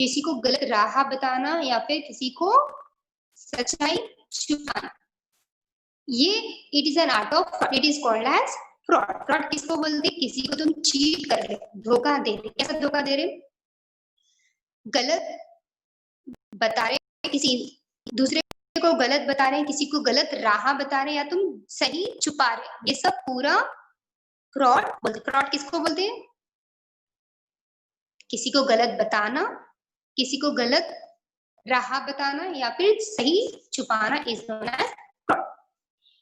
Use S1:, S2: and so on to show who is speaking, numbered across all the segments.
S1: किसी को गलत राह बताना या फिर किसी को सच्चाई छुपाना, ये it is an art of, it is called as fraud. Fraud किसको बोलते हैं? किसी को तुम चीट कर रहे, धोखा दे रहे। कैसा धोखा दे रहे? गलत बता रहे, किसी दूसरे को गलत बता रहे हैं, किसी को गलत राह बता रहे हैं, या तुम सही छुपा रहे हैं, ये सब पूरा फ्रॉड बोलते। फ्रॉड किसको बोलते हैं? किसी को गलत बताना, किसी को गलत राह बताना या फिर सही छुपाना is known as fraud.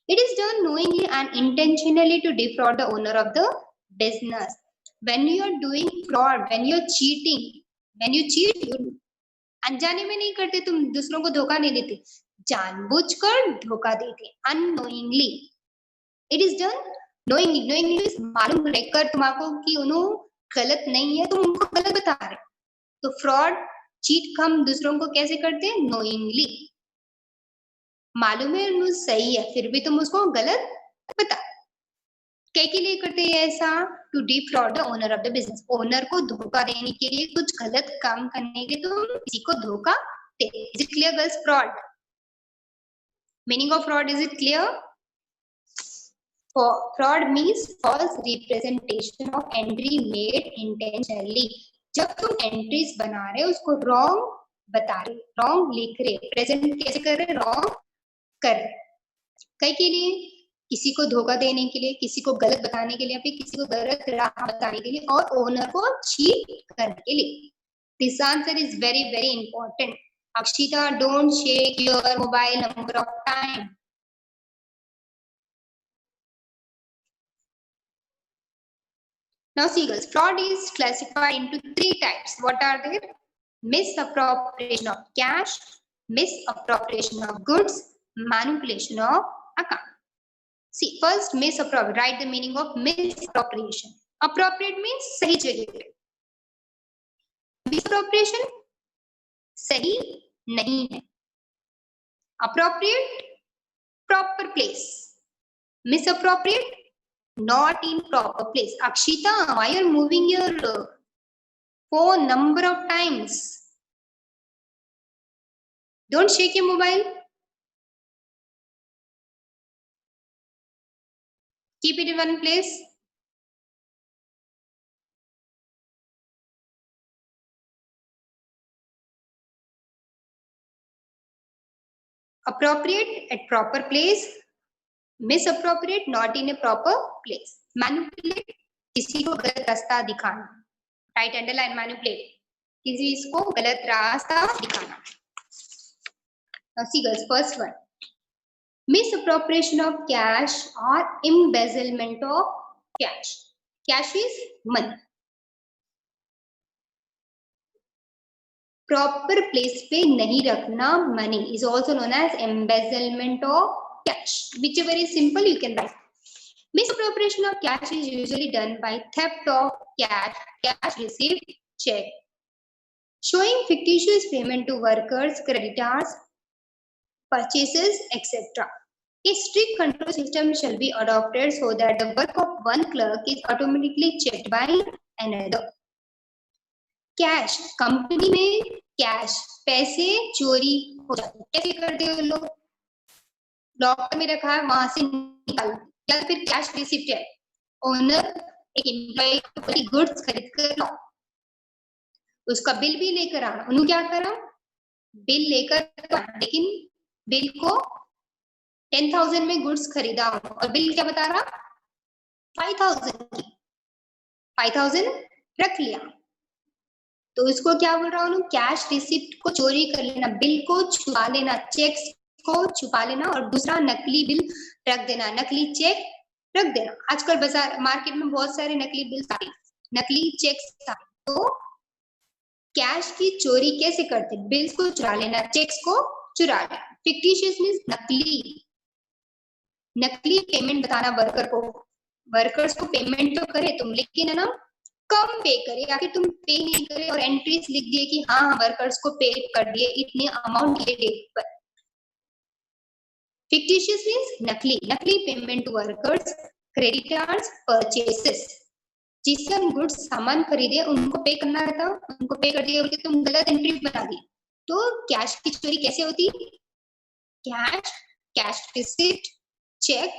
S1: It is done knowingly and intentionally to defraud the owner of the business. When you are doing fraud, when you are cheating, when you cheat, you अनजाने में नहीं करते, तुम दूसरों को धोखा नहीं देते, जानबूझकर धोखा देते, unknowingly. It is done knowingly. Knowingly मालूम रहकर तुम्हारे कि उन्होंने गलत नहीं है, तुम उनको गलत बता रहे। तो फ्रॉड, चीट हम दूसरों को कैसे करते हैं? नोइंगली। मालूम है उन्हें सही है, फिर भी तुम उसको गलत बता। क्या के लिए करते हैं ऐसा? To defraud the owner of the business. Owner को धोखा देने के लिए, कुछ गलत काम करने के तुम किसी को धोखा दे। Is it clear girls? Fraud, meaning of fraud, is it clear? Fraud means false representation of entry made intentionally. जब तुम एंट्रीज बना रहे हो उसको रॉन्ग बता रहे, रॉन्ग लिख रहे, प्रेजेंट कैसे कर रहे? रॉन्ग कर रहे। कई के लिए? किसी को धोखा देने के लिए, किसी को गलत बताने के लिए, फिर किसी को गलत राह बताने के लिए, और ओनर को चीट करने के लिए। This answer is very very important. Akshita, don't shake your mobile number of time. Now see girls, fraud is classified into 3 types. What are they? Misappropriation of cash, misappropriation of goods, manipulation of account. See, first misappropriate. Write the meaning of misappropriation. Appropriate means सही जगह पे. Misappropriation सही नहीं है. Appropriate, proper place. Misappropriate, not in proper place. Akshita, why you are moving your phone number of times? Don't shake your mobile. Keep it in one place. Appropriate at proper place. Misappropriate not in a proper place. Manipulate किसी को गलत रास्ता दिखाना. Right, underline manipulate. किसी को गलत रास्ता दिखाना. Now see girls, first one. Misappropriation of cash or embezzlement of cash. Cash is money. Proper place पे नहीं रखना money is also known as embezzlement of cash. Whichever is simple you can write. Misappropriation of cash is usually done by theft of cash, cash receipt, check, showing fictitious payment to workers, creditors, purchases, etc. A strict control system shall be adopted so that the work of one clerk is automatically checked by another. Cash, company में cash, पैसे चोरी हो जाते हैं, कैसे करते हो लोग? लॉकर में रखा है, वहां से निकाल, या फिर कैश रिसिप्ट है, ओनर एक एम्प्लॉय को गुड्स खरीद कर लो, उसका बिल भी लेकर आना। उन्होंने क्या करा? बिल लेकर आना, लेकिन बिल को 10,000 में गुड्स खरीदा और बिल क्या बता रहा? 5,000 की। 5,000 रख लिया, तो इसको क्या बोल रहा हूँ? कैश रिसिप्ट को चोरी कर लेना, बिल को छुपा लेना, चेक्स को छुपा लेना और दूसरा नकली बिल रख देना, नकली चेक रख देना। आजकल बाजार मार्केट में बहुत सारे नकली बिल आ रहे, नकली चेक्स आ रहे। तो कैश की चोरी कैसे करते? बिल्स को चुरा लेना, चेक्स को चुरा लेना। फिक्टिशियस मींस नकली, नकली पेमेंट बताना वर्कर को, वर्कर्स को पेमेंट तो करे तुम, लेकिन है ना कम पे करे, या फिर तुम पे नहीं करे और एंट्रीज लिख दिए कि हाँ वर्कर्स को पे कर दिए इतने अमाउंट ये डेट पर। फिक्टिशियस मींस नकली, नकली payment to workers, creditors, purchases. जिससे हम गुड्स सामान खरीदे उनको पे करना रहता, उनको पे कर दिया बोल के तुम गलत एंट्री बना दी तो कैश की चोरी कैसे होती? Cash, cash receipt, cheque,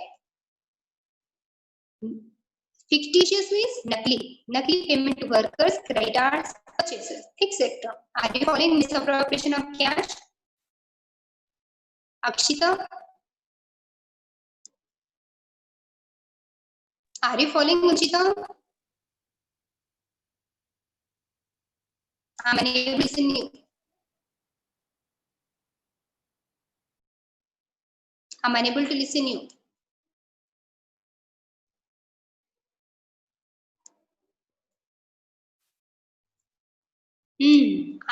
S1: fictitious means नकली, नकली payment to workers, creditors, purchases, etc. Are you following misappropriation of cash? Akshita, are you following Akshita? I'm unable to listen you. I'm unable to listen you.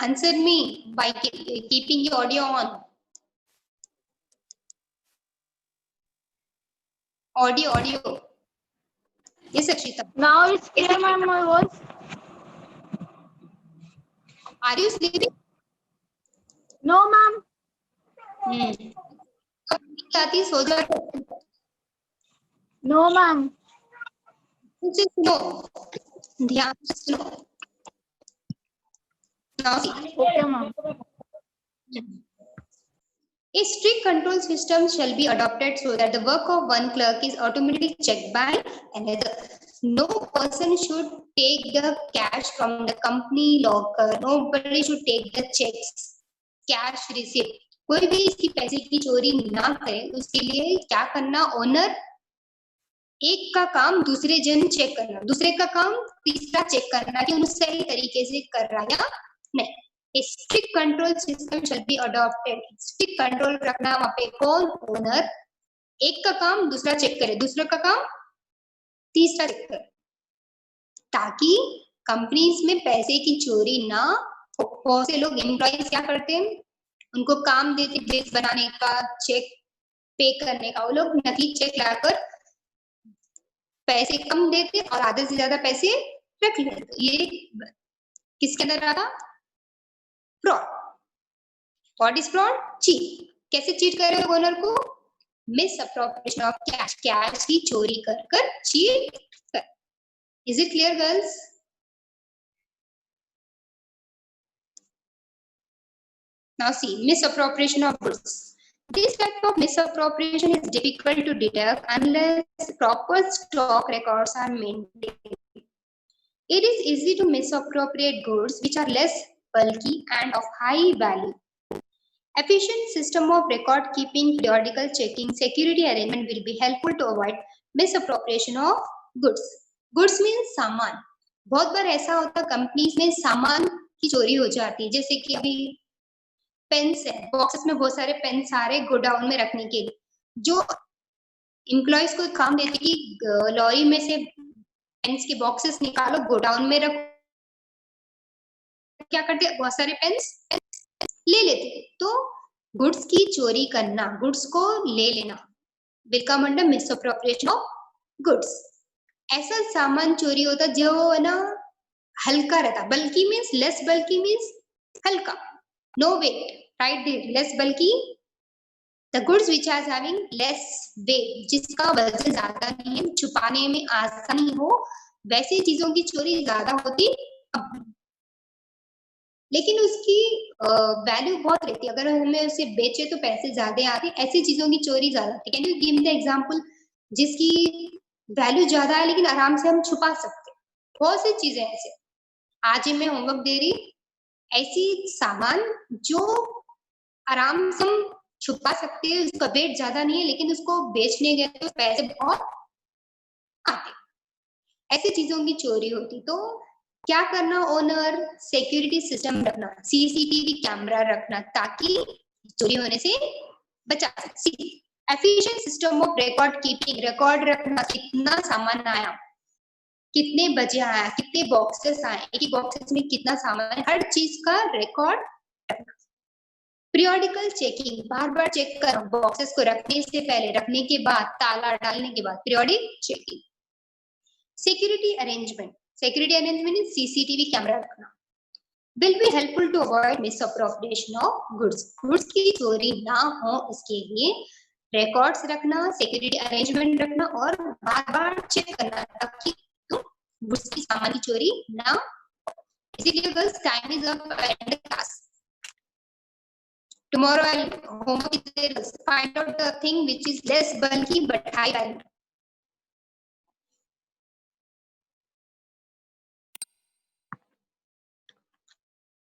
S1: Answer me by keeping your audio on. Audio. Yes, Akshita.
S2: Now it's clear, ma'am, my voice.
S1: Are you sleeping?
S2: No, ma'am.
S1: आती सो जाओ.
S2: No, ma'am.
S1: मुझे सुनो, ध्यान से सुनो. Now see.
S2: Okay, ma'am.
S1: A strict control system shall be adopted so that the work of one clerk is automatically checked by another. No person should take the cash from the company locker. Nobody should take the checks, cash receipt. कोई भी इसकी पैसे की चोरी ना करे, उसके लिए क्या करना? ओनर एक का काम दूसरे जन चेक करना, दूसरे का काम तीसरा चेक करना कि उन्हें सही तरीके से कर रहा है या नहीं. A strict control system shall be adopted. Strict control रखना वहाँ पे कौन? ओनर. एक का काम दूसरा चेक करे, दूसरे का काम तीसरा चेक करे, ताकि कंपनीज में पैसे की चोरी ना हो. बहुत से लोग एम्प्लॉइज क्या करते हैं, उनको काम देते बिल्स बनाने का, चेक पे करने का, वो लोग नकली चेक लाकर पैसे कम देते और आधे से ज्यादा पैसे रख लेते. ये किसके अंदर आता? Fraud. What is fraud? Cheat. कैसे चीट कर रहे हो ओनर को? Miss appropriation of cash, cash की चोरी कर कर चीट कर. Is it clear girls? Now see, misappropriation of goods. This type of misappropriation is difficult to detect unless proper stock records are maintained. It is easy to misappropriate goods which are less bulky and of high value. Efficient system of record keeping, periodical checking, security arrangement will be helpful to avoid misappropriation of goods. Goods means सामान. बहुत बार ऐसा होता companies में सामान की चोरी हो जाती है, जैसे कि अभी पेन्स है, बॉक्सेस में बहुत सारे पेन्स आ रहे गोडाउन में रखने के लिए. जो एम्प्लॉइज को काम देते कि लॉरी में से पेन्स के बॉक्सेस निकालो, गोडाउन में रखो. क्या करते? बहुत सारे पेन्स ले लेते. तो गुड्स की चोरी करना, गुड्स को ले लेना, will come under misappropriation of goods. ऐसा सामान चोरी होता जो है ना हल्का रहता. Bulky means less, bulky means हल्का, no weight, right there, less bulky. The goods which are having less weight, जिसका वजन ज्यादा नहीं है, छुपाने में आसानी हो, वैसी चीजों की चोरी ज्यादा होती. लेकिन उसकी वैल्यू बहुत रहती है, अगर हमें उसे बेचे तो पैसे ज्यादा आते, ऐसी चीजों की चोरी ज्यादा होती. Can you give me the example जिसकी वैल्यू ज्यादा है लेकिन आराम से हम छुपा सकते? बहुत सी चीजें ऐसे. आज ही मैं होमवर्क दे रही, ऐसी सामान जो आराम से हम छुपा सकते हैं, उसका वेट ज्यादा नहीं है लेकिन उसको बेचने गए तो पैसे बहुत आते, ऐसी चीजों की चोरी होती. तो क्या करना? ओनर सिक्योरिटी सिस्टम रखना, सीसीटीवी कैमरा रखना, ताकि चोरी होने से बचा सके. Efficient system of record keeping, record रखना, कितना सामान आया, कितने बजे आया, कितने बॉक्सेस आए, एक ही बॉक्सेस में कितना सामान है, हर चीज का रिकॉर्ड रखना. पीरियोडिकल चेकिंग, बार बार चेक करो बॉक्सेस को, रखने से पहले, रखने के बाद, ताला डालने के बाद, periodic checking. Security arrangement, security arrangement is CCTV camera रखना, will be helpful to avoid misappropriation of goods. Goods की चोरी ना हो इसके लिए रिकॉर्ड्स रखना, सिक्योरिटी अरेंजमेंट रखना और बार बार चेक करना, ताकि गुड्स की सामान की चोरी ना। Basically, girls, time is up at the class. Tomorrow I'll homework is there. Find out the thing which is less bulky but high value.